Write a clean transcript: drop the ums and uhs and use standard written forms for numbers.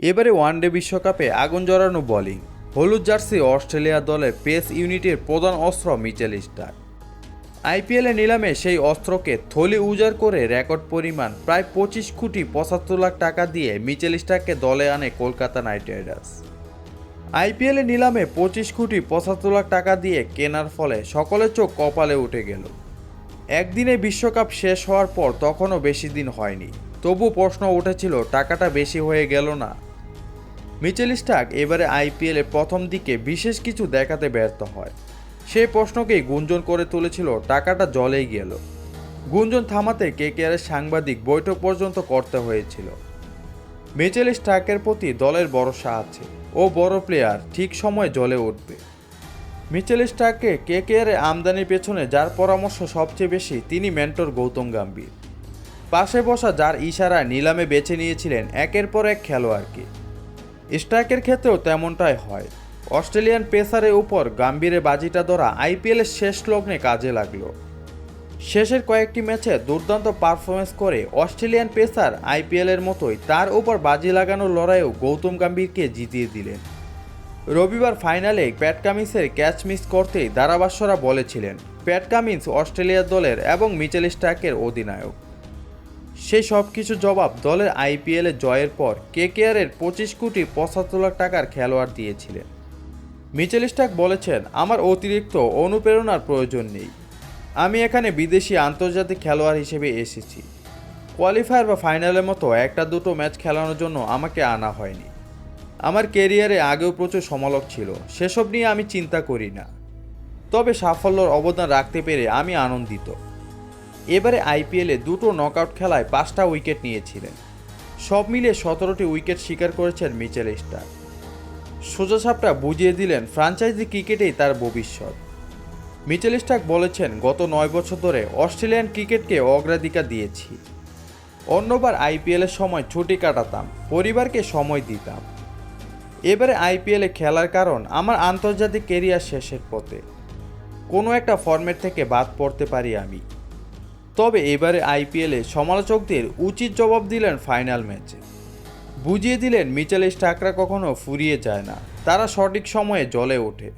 এবারে ওয়ানডে বিশ্বকাপে আগুন জ্বালানো বোলিং। হলুদ জার্সি অস্ট্রেলিয়া দলের পেস ইউনিটের প্রধান অস্ত্র মিচেল স্টার্ক। আইপিএলে নিলামে সেই অস্ত্রকে থলি উজাড় করে রেকর্ড পরিমাণ প্রায় 25 কোটি 75 লাখ টাকা দিয়ে মিচেল স্টার্ককে দলে আনে কলকাতা নাইট রাইডার্স। আইপিএলে নিলামে 25 কোটি 75 লাখ টাকা দিয়ে কেনার ফলে সকলের চোখ কপালে উঠে গেল। একদিনে বিশ্বকাপ শেষ হওয়ার পর তখনও বেশি দিন হয়নি, তবু প্রশ্ন উঠেছিল টাকাটা বেশি হয়ে গেল না। মিচেল স্টার্ক এবারে আইপিএলে প্রথম দিকে বিশেষ কিছু দেখাতে ব্যর্থ হয়। সেই প্রশ্নকেই গুঞ্জন করে তুলেছিল টাকাটা জলেই গেল। গুঞ্জন থামাতে কেকেআরের সাংবাদিক বৈঠক পর্যন্ত করতে হয়েছিল। মিচেল স্টার্কের প্রতি দলের ভরসা আছে, ও বড় প্লেয়ার, ঠিক সময়ে জ্বলে উঠবে। মিচেল স্টার্ককে কেকেআরে আমদানির পেছনে যার পরামর্শ সবচেয়ে বেশি তিনি মেন্টর গৌতম গম্ভীর। পাশে বসা যার ইশারায় নিলামে বেছে নিয়েছিলেন একের পর এক খেলোয়াড়কে। স্টার্কের ক্ষেত্রেও তেমনটাই হয়। অস্ট্রেলিয়ান পেসারের উপর গম্ভীরের বাজিটা ধরা আইপিএলের শেষ লগ্নে কাজে লাগলো। শেষের কয়েকটি ম্যাচে দুর্দান্ত পারফরমেন্স করে অস্ট্রেলিয়ান পেসার আইপিএলের মতোই তার উপর বাজি লাগানোর লড়াইয়েও গৌতম গম্ভীরকে জিতিয়ে দিলেন। রবিবার ফাইনালে প্যাট কামিন্সের ক্যাচ মিস করতেই ধারাভাষ্যরা বলেছিলেন প্যাট কামিন্স অস্ট্রেলিয়া দলের এবং মিচেল স্টার্কের অধিনায়ক। সেই সব কিছু জবাব দলের আইপিএলে জয়ের পর কেকেআরের 25 কোটি 75 লাখ টাকার খেলোয়াড় দিয়েছিলেন। মিচেল স্টার্ক বলেছেন, আমার অতিরিক্ত অনুপ্রেরণার প্রয়োজন নেই। আমি এখানে বিদেশি আন্তর্জাতিক খেলোয়াড় হিসেবে এসেছি। কোয়ালিফায়ার বা ফাইনালের মতো একটা দুটো ম্যাচ খেলানোর জন্য আমাকে আনা হয়নি। আমার কেরিয়ারে আগেও প্রচুর সমালোচক ছিল, সেসব নিয়ে আমি চিন্তা করি না। তবে সাফল্যের অবদান রাখতে পেরে আমি আনন্দিত। এবারে আইপিএলে দুটো নকআউট খেলায় 5টা উইকেট নিয়েছিলেন। সব মিলিয়ে 17টি উইকেট শিকার করেছেন মিচেল স্টার্ক। সোজাসাপটা বুঝিয়ে দিলেন ফ্র্যাঞ্চাইজি ক্রিকেটেই তার ভবিষ্যৎ। মিচেল স্টার্ক বলেছেন, গত 9 বছর ধরে অস্ট্রেলিয়ান ক্রিকেটকে অগ্রাধিকার দিয়েছি। অন্যবার আইপিএলের সময় ছুটি কাটাতাম, পরিবারকে সময় দিতাম। এবারে আইপিএলে খেলার কারণ আমার আন্তর্জাতিক কেরিয়ার শেষের পথে। কোনো একটা ফরম্যাট থেকে বাদ পড়তে পারি আমি। তবে এবারে আইপিএলে সমালোচকদের উচিত জবাব দিলেন ফাইনাল ম্যাচে। বুঝিয়ে দিলেন মিচেল স্টার্করা কখনো ফুরিয়ে যায় না, তারা সঠিক সময়ে জ্বলে ওঠে।